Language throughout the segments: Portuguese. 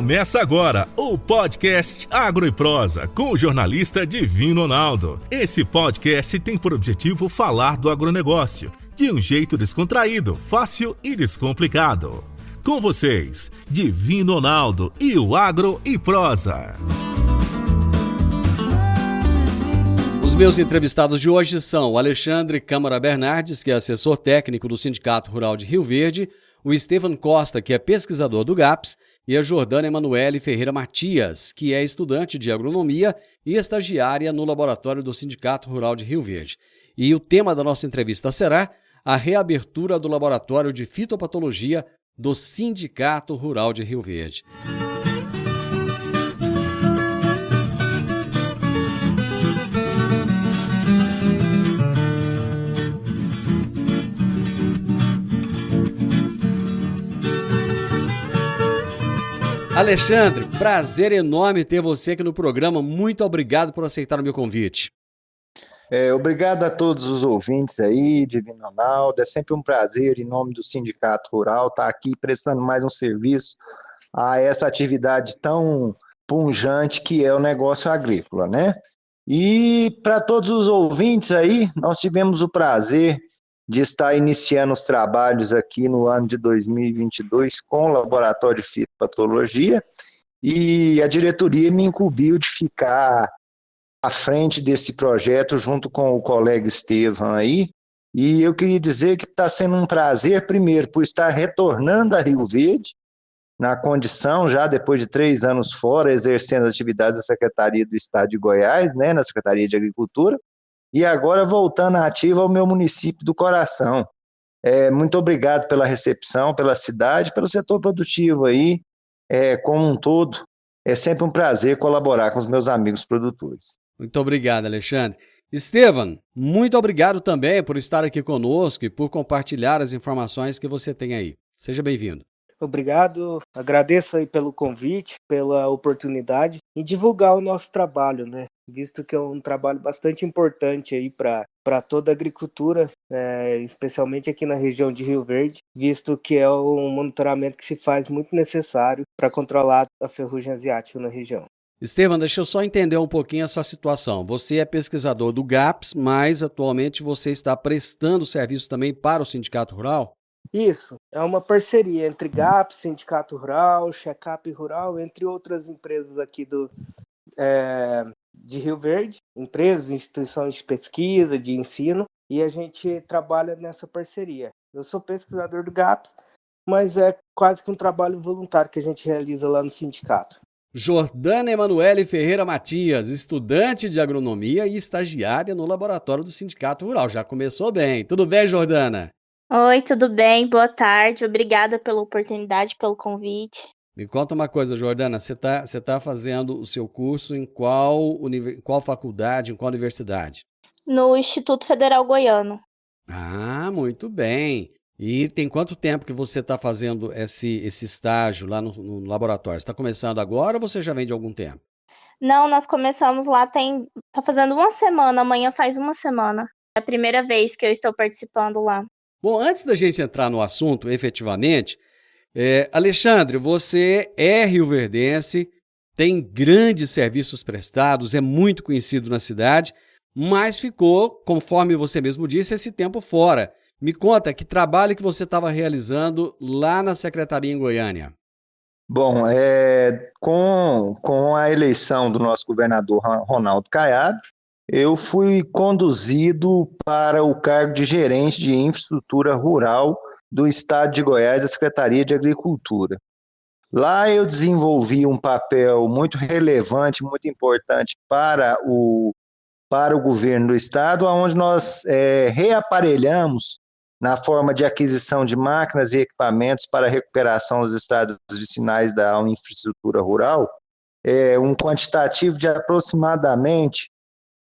Começa agora o podcast Agro e Prosa com o jornalista Divino Ronaldo. Esse podcast tem por objetivo falar do agronegócio de um jeito descontraído, fácil e descomplicado. Com vocês, Divino Ronaldo e o Agro e Prosa. Os meus entrevistados de hoje são o Alexandre Câmara Bernardes, que é assessor técnico do Sindicato Rural de Rio Verde, o Estevan Costa, que é pesquisador do GAPS, e a Jordana Emanuele Ferreira Matias, que é estudante de agronomia e estagiária no laboratório do Sindicato Rural de Rio Verde. E o tema da nossa entrevista será a reabertura do laboratório de fitopatologia do Sindicato Rural de Rio Verde. Alexandre, prazer enorme ter você aqui no programa. Muito obrigado por aceitar o meu convite. Obrigado a todos os ouvintes aí, Divino Ronaldo. É sempre um prazer, em nome do Sindicato Rural, estar aqui prestando mais um serviço a essa atividade tão pujante que é o negócio agrícola, né? E para todos os ouvintes aí, nós tivemos o prazer de estar iniciando os trabalhos aqui no ano de 2022 com o Laboratório de Fitopatologia, e a diretoria me incumbiu de ficar à frente desse projeto junto com o colega Estevan aí, e eu queria dizer que está sendo um prazer, primeiro, por estar retornando a Rio Verde, na condição, já depois de 3 anos fora, exercendo as atividades da Secretaria do Estado de Goiás, né, na Secretaria de Agricultura, e agora voltando ativa ao meu município do coração. Muito obrigado pela recepção, pela cidade, pelo setor produtivo aí, como um todo. É sempre um prazer colaborar com os meus amigos produtores. Muito obrigado, Alexandre. Estevan, muito obrigado também por estar aqui conosco e por compartilhar as informações que você tem aí. Seja bem-vindo. Obrigado, agradeço aí pelo convite, pela oportunidade em divulgar o nosso trabalho, né? Visto que é um trabalho bastante importante aí para toda a agricultura, especialmente aqui na região de Rio Verde, visto que é um monitoramento que se faz muito necessário para controlar a ferrugem asiática na região. Estevan, deixa eu só entender um pouquinho a sua situação. Você é pesquisador do GAPS, mas atualmente você está prestando serviço também para o Sindicato Rural? Isso, é uma parceria entre GAPS, Sindicato Rural, Checkup Rural, entre outras empresas aqui de Rio Verde, empresas, instituições de pesquisa, de ensino, e a gente trabalha nessa parceria. Eu sou pesquisador do GAPS, mas é quase que um trabalho voluntário que a gente realiza lá no sindicato. Jordana Emanuele Ferreira Matias, estudante de agronomia e estagiária no laboratório do Sindicato Rural. Já começou bem. Tudo bem, Jordana? Oi, tudo bem? Boa tarde. Obrigada pela oportunidade, pelo convite. Me conta uma coisa, Jordana. Você tá fazendo o seu curso em qual faculdade, em qual universidade? No Instituto Federal Goiano. Ah, muito bem. E tem quanto tempo que você está fazendo esse estágio lá no laboratório? Você está começando agora ou você já vem de algum tempo? Não, nós começamos lá tá fazendo uma semana, amanhã faz uma semana. É a primeira vez que eu estou participando lá. Bom, antes da gente entrar no assunto, efetivamente, Alexandre, você é rioverdense, tem grandes serviços prestados, é muito conhecido na cidade, mas ficou, conforme você mesmo disse, esse tempo fora. Me conta, que trabalho que você estava realizando lá na Secretaria em Goiânia? Bom, com a eleição do nosso governador Ronaldo Caiado, eu fui conduzido para o cargo de gerente de infraestrutura rural do Estado de Goiás, da Secretaria de Agricultura. Lá eu desenvolvi um papel muito relevante, muito importante para o governo do Estado, onde nós reaparelhamos na forma de aquisição de máquinas e equipamentos para a recuperação dos estradas vicinais da infraestrutura rural, um quantitativo de aproximadamente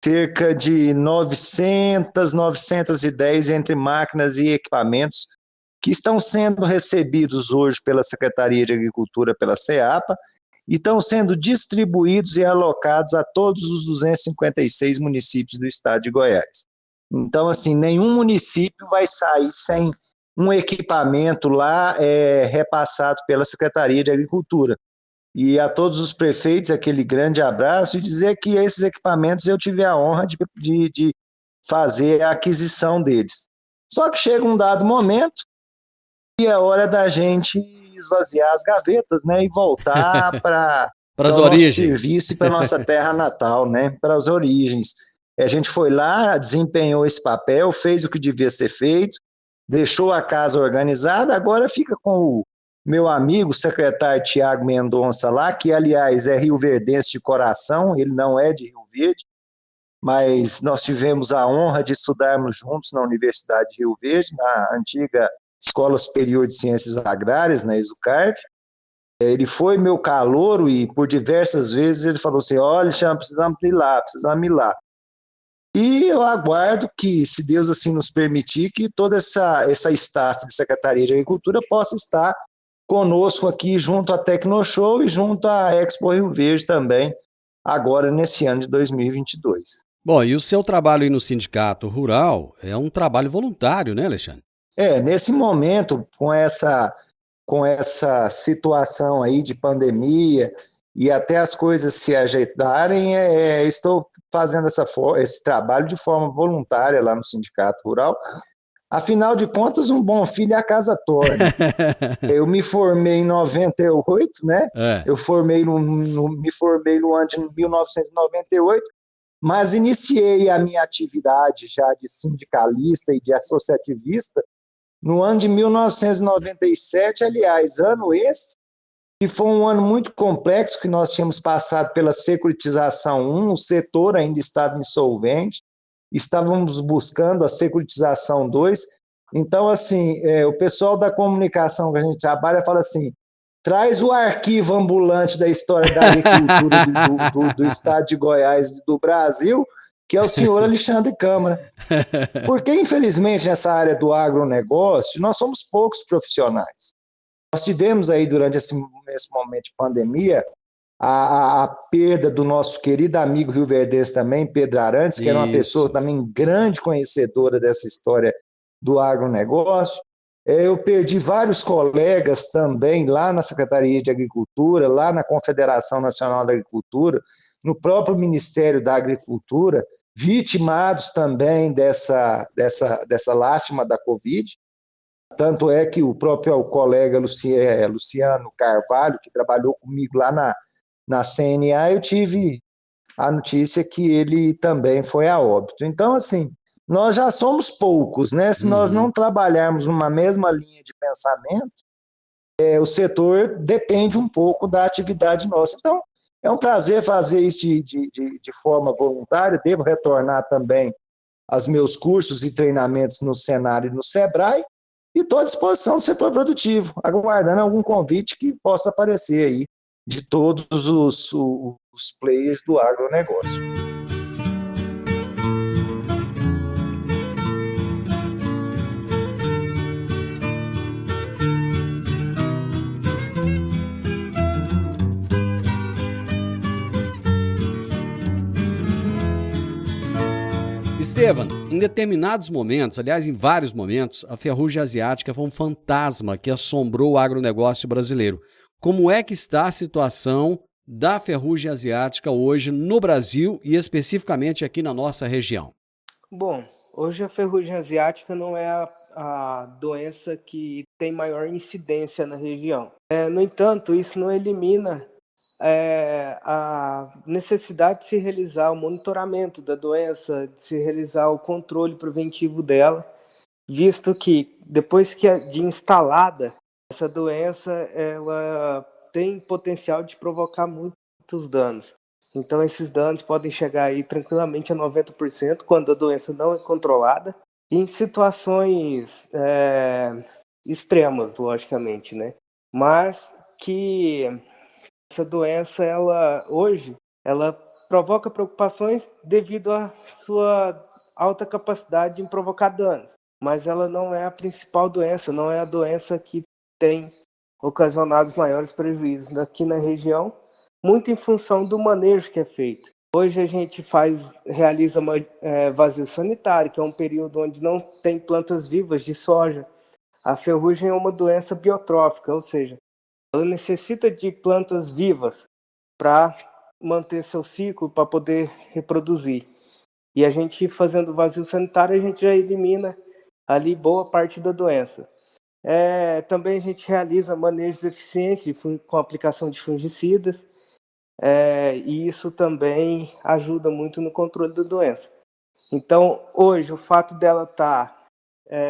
cerca de 910 entre máquinas e equipamentos que estão sendo recebidos hoje pela Secretaria de Agricultura, pela SEAPA, e estão sendo distribuídos e alocados a todos os 256 municípios do estado de Goiás. Então, assim, nenhum município vai sair sem um equipamento lá repassado pela Secretaria de Agricultura. E a todos os prefeitos, aquele grande abraço e dizer que esses equipamentos eu tive a honra de fazer a aquisição deles. Só que chega um dado momento e é hora da gente esvaziar as gavetas, né, e voltar para Para as o nosso origens. serviço e para a nossa terra natal, né, para as origens. A gente foi lá, desempenhou esse papel, fez o que devia ser feito, deixou a casa organizada, agora fica com o meu amigo, o secretário Tiago Mendonça lá, que aliás é rioverdense de coração, ele não é de Rio Verde, mas nós tivemos a honra de estudarmos juntos na Universidade de Rio Verde, na antiga Escola Superior de Ciências Agrárias, na ESUCARV. Ele foi meu calouro e por diversas vezes ele falou assim, olha, Alexandre, precisamos ir lá. E eu aguardo que, se Deus assim nos permitir, que toda essa staff de Secretaria de Agricultura possa estar conosco aqui junto à Tecnoshow e junto à Expo Rio Verde também, agora nesse ano de 2022. Bom, e o seu trabalho aí no Sindicato Rural é um trabalho voluntário, né, Alexandre? Nesse momento, com essa situação aí de pandemia e até as coisas se ajeitarem, estou fazendo esse trabalho de forma voluntária lá no Sindicato Rural. Afinal de contas, um bom filho a casa torna. Eu me formei em 98, né? Eu me formei no ano de 1998, mas iniciei a minha atividade já de sindicalista e de associativista no ano de 1997, aliás, ano esse, que foi um ano muito complexo, que nós tínhamos passado pela securitização 1, o setor ainda estava insolvente, estávamos buscando a securitização 2. Então, assim, o pessoal da comunicação que a gente trabalha fala assim, traz o arquivo ambulante da história da agricultura do estado de Goiás e do Brasil, que é o senhor Alexandre Câmara. Porque, infelizmente, nessa área do agronegócio, nós somos poucos profissionais. Nós tivemos aí, durante esse momento de pandemia, a perda do nosso querido amigo rioverdense também, Pedro Arantes, que era uma pessoa também grande conhecedora dessa história do agronegócio. Eu perdi vários colegas também lá na Secretaria de Agricultura, lá na Confederação Nacional da Agricultura, no próprio Ministério da Agricultura, vitimados também dessa lástima da Covid. Tanto é que o próprio colega Luciano Carvalho, que trabalhou comigo lá na CNA, eu tive a notícia que ele também foi a óbito. Então, assim, nós já somos poucos, né? Se nós não trabalharmos numa mesma linha de pensamento, o setor depende um pouco da atividade nossa. Então, é um prazer fazer isso de forma voluntária. Devo retornar também aos meus cursos e treinamentos no Senar e no Sebrae, e estou à disposição do setor produtivo, aguardando algum convite que possa aparecer aí de todos os players do agronegócio. Estevam, em determinados momentos, aliás, em vários momentos, a ferrugem asiática foi um fantasma que assombrou o agronegócio brasileiro. Como é que está a situação da ferrugem asiática hoje no Brasil e especificamente aqui na nossa região? Bom, hoje a ferrugem asiática não é a doença que tem maior incidência na região. No entanto, isso não elimina a necessidade de se realizar o monitoramento da doença, de se realizar o controle preventivo dela, visto que depois de instalada, essa doença ela tem potencial de provocar muitos danos. Então esses danos podem chegar aí tranquilamente a 90% quando a doença não é controlada, e em situações extremas, logicamente, né? Mas que essa doença, hoje, ela provoca preocupações devido à sua alta capacidade em provocar danos. Mas ela não é a principal doença, não é a doença que tem ocasionado os maiores prejuízos aqui na região, muito em função do manejo que é feito. Hoje a gente realiza vazio sanitário, que é um período onde não tem plantas vivas de soja. A ferrugem é uma doença biotrófica, ou seja, ela necessita de plantas vivas para manter seu ciclo, para poder reproduzir. E a gente fazendo vazio sanitário, a gente já elimina ali boa parte da doença. Também a gente realiza manejos eficientes com a aplicação de fungicidas, e isso também ajuda muito no controle da doença. Então, hoje, o fato dela estar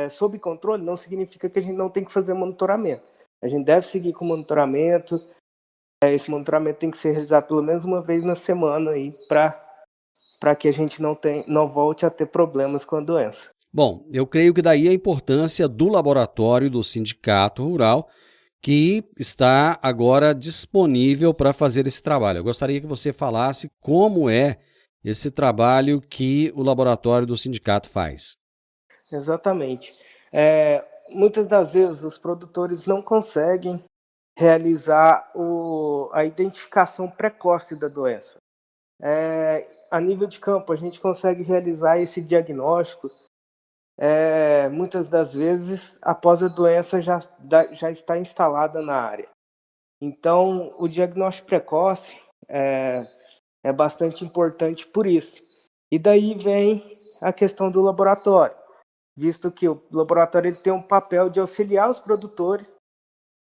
sob controle não significa que a gente não tem que fazer monitoramento. A gente deve seguir com o monitoramento. Esse monitoramento tem que ser realizado pelo menos uma vez na semana para que a gente não volte a ter problemas com a doença. Bom, eu creio que daí a importância do laboratório do Sindicato Rural, que está agora disponível para fazer esse trabalho. Eu gostaria que você falasse como é esse trabalho que o laboratório do sindicato faz. Exatamente. Muitas das vezes os produtores não conseguem realizar a identificação precoce da doença. A nível de campo, a gente consegue realizar esse diagnóstico muitas das vezes após a doença já está instalada na área. Então, o diagnóstico precoce é bastante importante por isso. E daí vem a questão do laboratório, visto que o laboratório ele tem um papel de auxiliar os produtores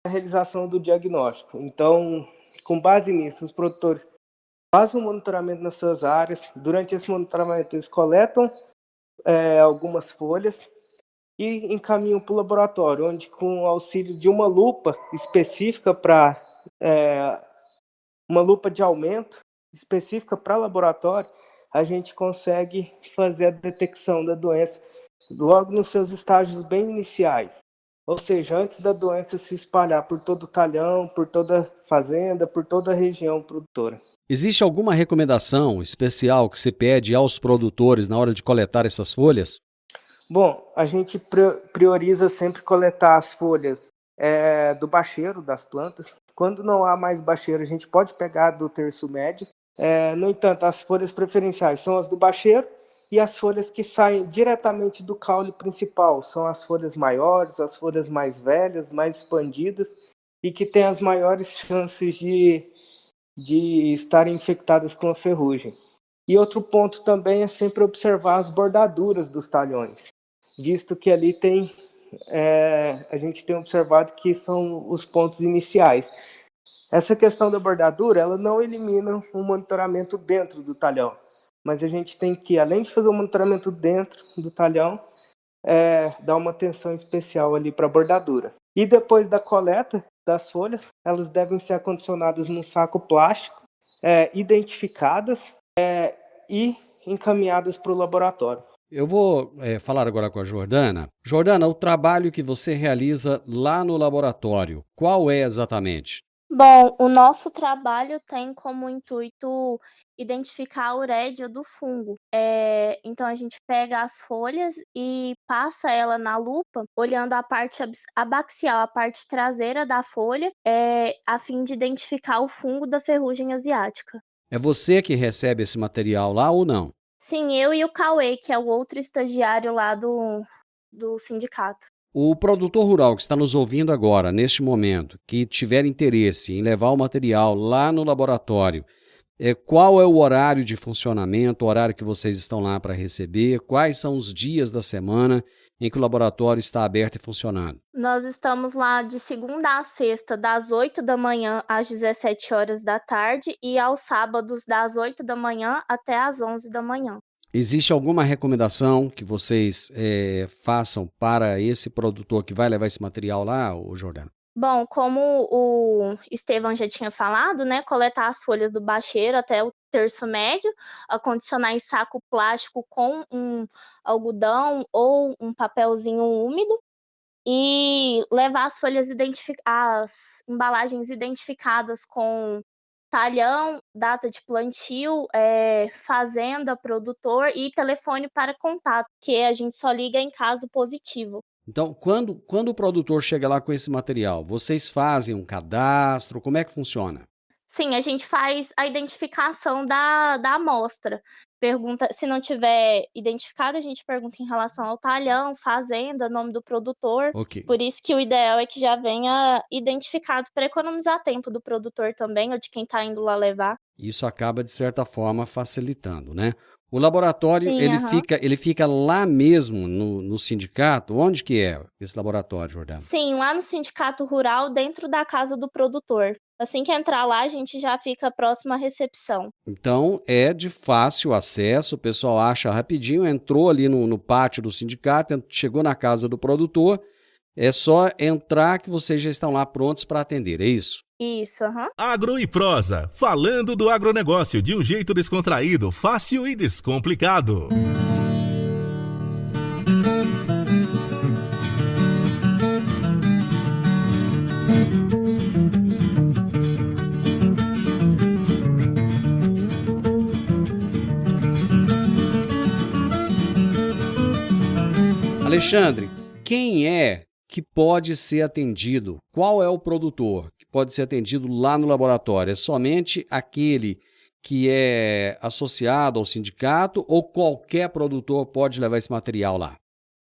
na realização do diagnóstico. Então, com base nisso, os produtores fazem um monitoramento nas suas áreas. Durante esse monitoramento, eles coletam algumas folhas e encaminham para o laboratório, onde, com o auxílio de uma lupa específica uma lupa de aumento específica para laboratório, a gente consegue fazer a detecção da doença logo nos seus estágios bem iniciais. Ou seja, antes da doença se espalhar por todo o talhão, por toda a fazenda, por toda a região produtora. Existe alguma recomendação especial que se pede aos produtores na hora de coletar essas folhas? Bom, a gente prioriza sempre coletar as folhas do bacheiro das plantas. Quando não há mais bacheiro, a gente pode pegar do terço médio. No entanto, as folhas preferenciais são as do bacheiro, e as folhas que saem diretamente do caule principal são as folhas maiores, as folhas mais velhas, mais expandidas e que têm as maiores chances de estarem infectadas com a ferrugem. E outro ponto também é sempre observar as bordaduras dos talhões, visto que ali a gente tem observado que são os pontos iniciais. Essa questão da bordadura, ela não elimina o monitoramento dentro do talhão, mas a gente tem que, além de fazer o monitoramento dentro do talhão, dar uma atenção especial ali para a bordadura. E depois da coleta das folhas, elas devem ser acondicionadas num saco plástico, identificadas e encaminhadas para o laboratório. Eu vou falar agora com a Jordana. Jordana, o trabalho que você realiza lá no laboratório, qual é exatamente? Bom, o nosso trabalho tem como intuito identificar a urédia do fungo. Então, a gente pega as folhas e passa ela na lupa, olhando a parte abaxial, a parte traseira da folha, a fim de identificar o fungo da ferrugem asiática. É você que recebe esse material lá ou não? Sim, eu e o Cauê, que é o outro estagiário lá do sindicato. O produtor rural que está nos ouvindo agora, neste momento, que tiver interesse em levar o material lá no laboratório, qual é o horário de funcionamento, o horário que vocês estão lá para receber, quais são os dias da semana em que o laboratório está aberto e funcionando? Nós estamos lá de segunda a sexta, das 8 da manhã às 17 horas da tarde, e aos sábados, das 8 da manhã até às 11 da manhã. Existe alguma recomendação que vocês façam para esse produtor que vai levar esse material lá, Jordana? Bom, como o Estevão já tinha falado, né, coletar as folhas do bacheiro até o terço médio, acondicionar em saco plástico com um algodão ou um papelzinho úmido e levar as folhas as embalagens identificadas com talhão, data de plantio, fazenda, produtor e telefone para contato, que a gente só liga em caso positivo. Então, quando o produtor chega lá com esse material, vocês fazem um cadastro? Como é que funciona? Sim, a gente faz a identificação da amostra. pergunta, se não tiver identificado, a gente pergunta em relação ao talhão, fazenda, nome do produtor. Ok. Por isso que o ideal é que já venha identificado para economizar tempo do produtor também, ou de quem está indo lá levar. Isso acaba, de certa forma, facilitando, né? O laboratório, Sim, aham. ele fica lá mesmo no sindicato? Onde que é esse laboratório, Jordana? Sim, lá no sindicato rural, dentro da casa do produtor. Assim que entrar lá, a gente já fica próximo à recepção. Então, é de fácil acesso, o pessoal acha rapidinho, entrou ali no pátio do sindicato, chegou na casa do produtor, é só entrar que vocês já estão lá prontos para atender, é isso? Isso, aham. Agro e Prosa, falando do agronegócio de um jeito descontraído, fácil e descomplicado. Alexandre, quem é que pode ser atendido? Qual é o produtor que pode ser atendido lá no laboratório? É somente aquele que é associado ao sindicato ou qualquer produtor pode levar esse material lá?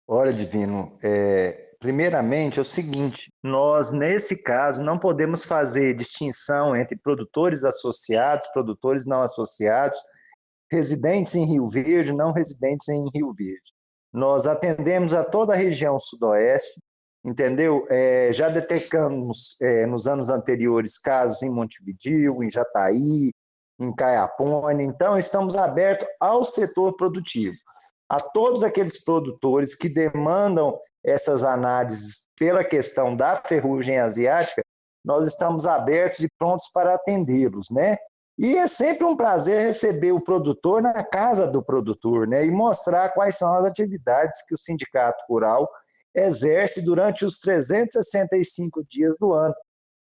Olha, Divino, primeiramente é o seguinte, nós nesse caso não podemos fazer distinção entre produtores associados, produtores não associados, residentes em Rio Verde, não residentes em Rio Verde. Nós atendemos a toda a região sudoeste, entendeu? Já detectamos nos anos anteriores casos em Montevidéu, em Jataí, em Caiapônia, então estamos abertos ao setor produtivo. A todos aqueles produtores que demandam essas análises pela questão da ferrugem asiática, nós estamos abertos e prontos para atendê-los, né? E é sempre um prazer receber o produtor na casa do produtor, né? E mostrar quais são as atividades que o Sindicato Rural exerce durante os 365 dias do ano.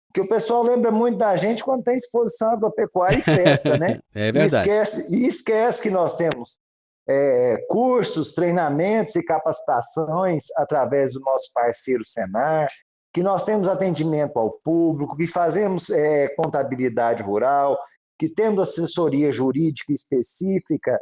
Porque o pessoal lembra muito da gente quando tem exposição agropecuária e festa, né? É verdade. E esquece que nós temos cursos, treinamentos e capacitações através do nosso parceiro Senar, que nós temos atendimento ao público, que fazemos contabilidade rural, que temos assessoria jurídica específica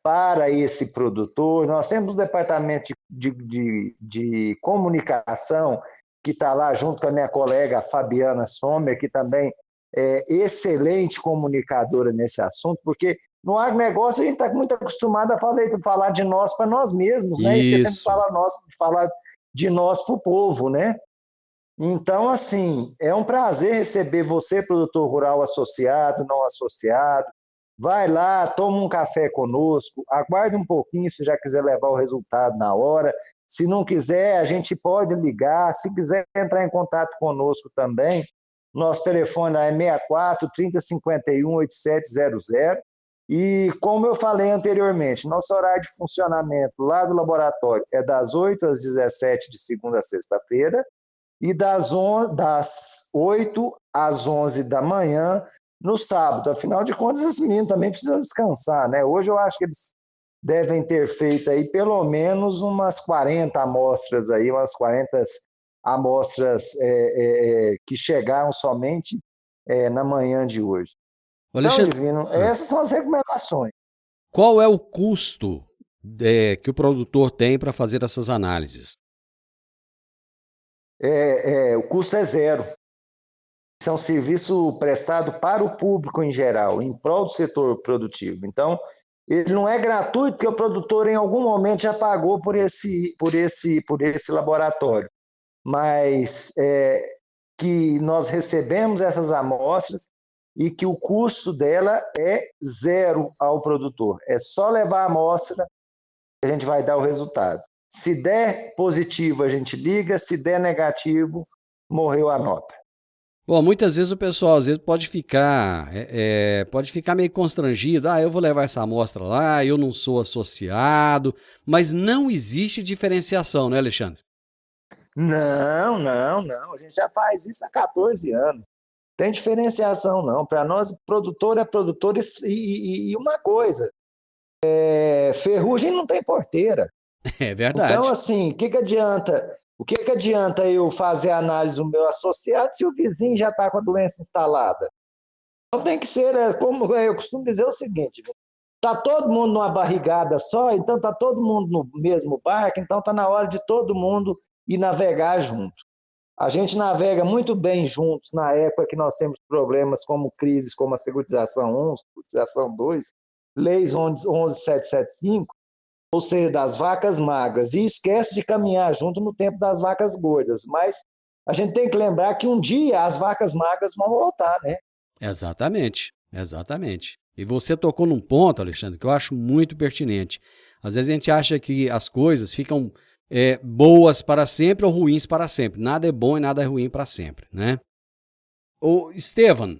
para esse produtor. Nós temos o departamento de comunicação, que está lá junto com a minha colega Fabiana Sommer, que também é excelente comunicadora nesse assunto, porque no agronegócio a gente está muito acostumado a falar de nós para nós mesmos, né? Esquecendo de falar de nós para o povo, né? Então, assim, é um prazer receber você, produtor rural associado, não associado. Vai lá, toma um café conosco, aguarde um pouquinho se já quiser levar o resultado na hora. Se não quiser, a gente pode ligar. Se quiser entrar em contato conosco também, nosso telefone é 64 3051 8700. E, como eu falei anteriormente, nosso horário de funcionamento lá do laboratório é das 8 às 17 de segunda a sexta-feira, e das 8 às 11 da manhã no sábado. Afinal de contas, os meninos também precisam descansar, né? Hoje eu acho que eles devem ter feito aí pelo menos umas 40 amostras aí, umas 40 amostras que chegaram somente na manhã de hoje. Então, Divino, essas são as recomendações. Qual é o custo que o produtor tem para fazer essas análises? O custo é zero. Isso é um serviço prestado para o público em geral, em prol do setor produtivo. Então, ele não é gratuito, porque o produtor em algum momento já pagou por esse laboratório. Mas que nós recebemos essas amostras e que o custo dela é zero ao produtor. É só levar a amostra que a gente vai dar o resultado. Se der positivo, a gente liga. Se der negativo, morreu a nota. Bom, muitas vezes o pessoal pode ficar meio constrangido. Eu vou levar essa amostra lá, eu não sou associado. Mas não existe diferenciação, né, Alexandre? Não. A gente já faz isso há 14 anos. Tem diferenciação, não. Para nós, produtor é produtor e uma coisa. Ferrugem não tem porteira. É verdade. Então, assim, o que adianta eu fazer a análise do meu associado se o vizinho já está com a doença instalada? Então tem que ser, como eu costumo dizer o seguinte, está todo mundo numa barrigada só, então está todo mundo no mesmo barco, então está na hora de todo mundo ir navegar junto. A gente navega muito bem juntos na época que nós temos problemas como crises como a Securitização 1, Securitização 2, Leis 11.775, ou seja, das vacas magras, e esquece de caminhar junto no tempo das vacas gordas. Mas a gente tem que lembrar que um dia as vacas magras vão voltar, né? Exatamente, exatamente. E você tocou num ponto, Alexandre, que eu acho muito pertinente. Às vezes a gente acha que as coisas ficam boas para sempre ou ruins para sempre. Nada é bom e nada é ruim para sempre, né? Ô, Estevam,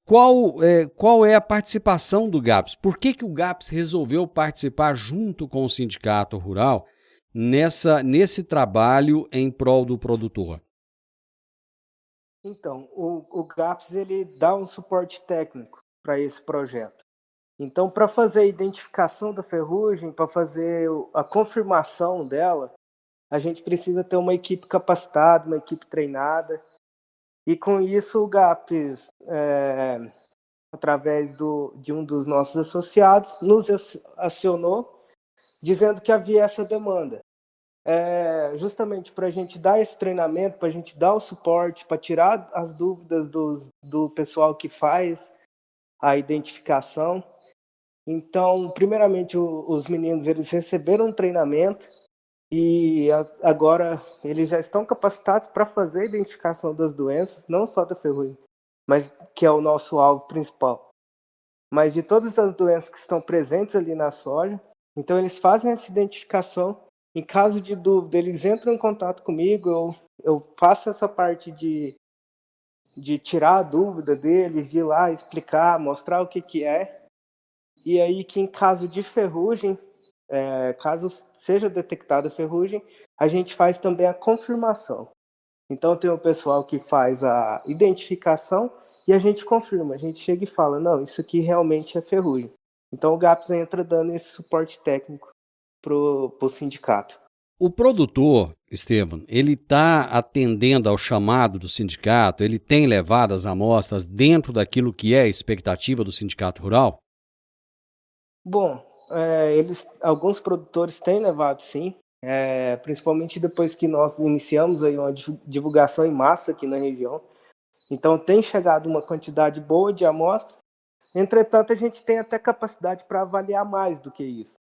qual é a participação do GAPS? Por que o GAPS resolveu participar junto com o Sindicato Rural nesse trabalho em prol do produtor? Então, o GAPS ele dá um suporte técnico para esse projeto. Então, para fazer a identificação da ferrugem, para fazer a confirmação dela, a gente precisa ter uma equipe capacitada, uma equipe treinada. E com isso o GAPS, através de um dos nossos associados, nos acionou dizendo que havia essa demanda. Justamente para a gente dar esse treinamento, para a gente dar o suporte, para tirar as dúvidas do pessoal que faz a identificação. Então, primeiramente, os meninos eles receberam um treinamento e agora eles já estão capacitados para fazer a identificação das doenças, não só da ferrugem, mas que é o nosso alvo principal, mas de todas as doenças que estão presentes ali na soja. Então, eles fazem essa identificação. Em caso de dúvida, eles entram em contato comigo, eu faço essa parte de tirar a dúvida deles, de ir lá explicar, mostrar o que é. E aí que em caso de ferrugem, caso seja detectada ferrugem, a gente faz também a confirmação. Então tem o pessoal que faz a identificação e a gente confirma, a gente chega e fala, não, isso aqui realmente é ferrugem. Então o GAPS entra dando esse suporte técnico para o sindicato. O produtor, Estevam, ele está atendendo ao chamado do sindicato? Ele tem levado as amostras dentro daquilo que é a expectativa do sindicato rural? Bom, alguns produtores têm levado sim, principalmente depois que nós iniciamos aí uma divulgação em massa aqui na região. Então tem chegado uma quantidade boa de amostras, entretanto a gente tem até capacidade para avaliar mais do que isso.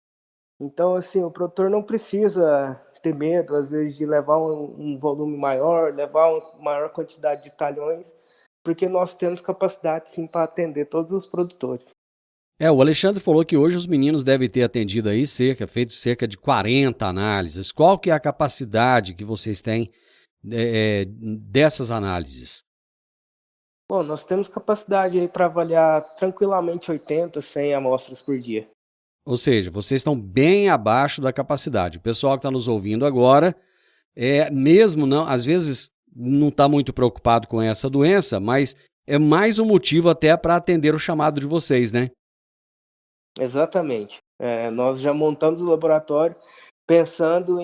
Então assim, o produtor não precisa ter medo às vezes de levar um volume maior, levar uma maior quantidade de talhões, porque nós temos capacidade sim para atender todos os produtores. O Alexandre falou que hoje os meninos devem ter atendido aí feito cerca de 40 análises. Qual que é a capacidade que vocês têm dessas análises? Bom, nós temos capacidade aí para avaliar tranquilamente 80, 100 amostras por dia. Ou seja, vocês estão bem abaixo da capacidade. O pessoal que está nos ouvindo agora, mesmo não, às vezes não está muito preocupado com essa doença, mas é mais um motivo até para atender o chamado de vocês, né? Exatamente. Nós já montamos o laboratório pensando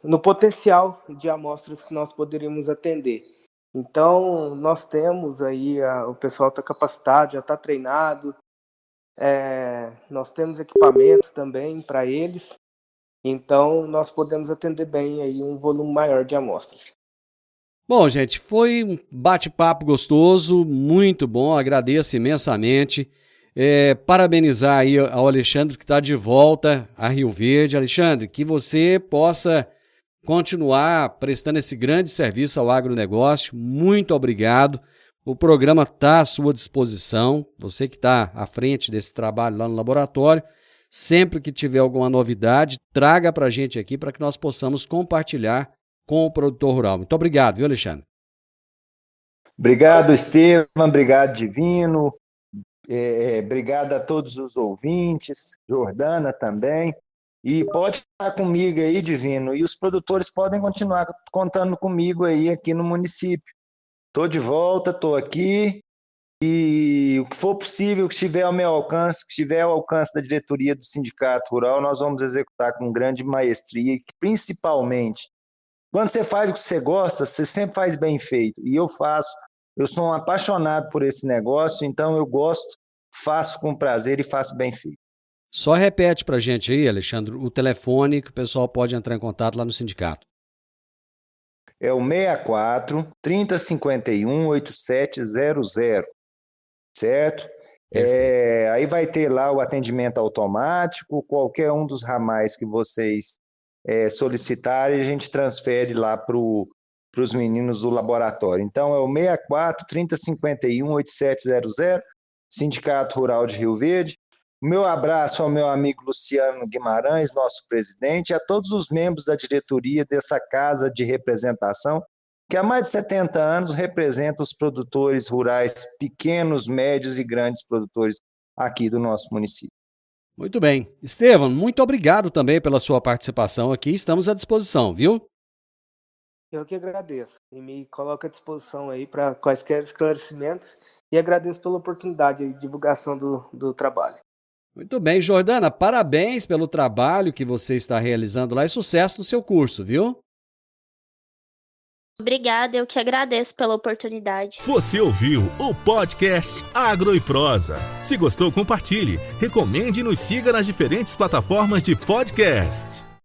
no potencial de amostras que nós poderíamos atender. Então, nós temos aí, o pessoal está capacitado, já está treinado, nós temos equipamento também para eles, então nós podemos atender bem aí um volume maior de amostras. Bom, gente, foi um bate-papo gostoso, muito bom, agradeço imensamente. Parabenizar aí ao Alexandre que está de volta a Rio Verde. Alexandre, que você possa continuar prestando esse grande serviço ao agronegócio. Muito obrigado. O programa está à sua disposição. Você que está à frente desse trabalho lá no laboratório, sempre que tiver alguma novidade, traga para a gente aqui para que nós possamos compartilhar com o produtor rural. Muito obrigado, viu, Alexandre? Obrigado, Estevam. Obrigado, Divino. Obrigado a todos os ouvintes, Jordana também. E pode estar comigo aí, Divino, e os produtores podem continuar contando comigo aí aqui no município. Estou de volta, estou aqui, e o que for possível, que estiver ao meu alcance, que estiver ao alcance da diretoria do Sindicato Rural, nós vamos executar com grande maestria, e principalmente, quando você faz o que você gosta, você sempre faz bem feito, e eu faço Eu sou um apaixonado por esse negócio, então eu gosto, faço com prazer e faço bem feito. Só repete para a gente aí, Alexandre, o telefone que o pessoal pode entrar em contato lá no sindicato. É o 64 3051 8700, certo? Aí vai ter lá o atendimento automático, qualquer um dos ramais que vocês solicitarem, a gente transfere lá para os meninos do laboratório. Então é o 64 3051 8700, Sindicato Rural de Rio Verde. O meu abraço ao meu amigo Luciano Guimarães, nosso presidente, e a todos os membros da diretoria dessa casa de representação, que há mais de 70 anos representa os produtores rurais, pequenos, médios e grandes produtores aqui do nosso município. Muito bem. Estevão, muito obrigado também pela sua participação aqui. Estamos à disposição, viu? Eu que agradeço e me coloco à disposição aí para quaisquer esclarecimentos e agradeço pela oportunidade de divulgação do trabalho. Muito bem, Jordana, parabéns pelo trabalho que você está realizando lá e sucesso no seu curso, viu? Obrigada, eu que agradeço pela oportunidade. Você ouviu o podcast Agro e Prosa. Se gostou, compartilhe, recomende e nos siga nas diferentes plataformas de podcast.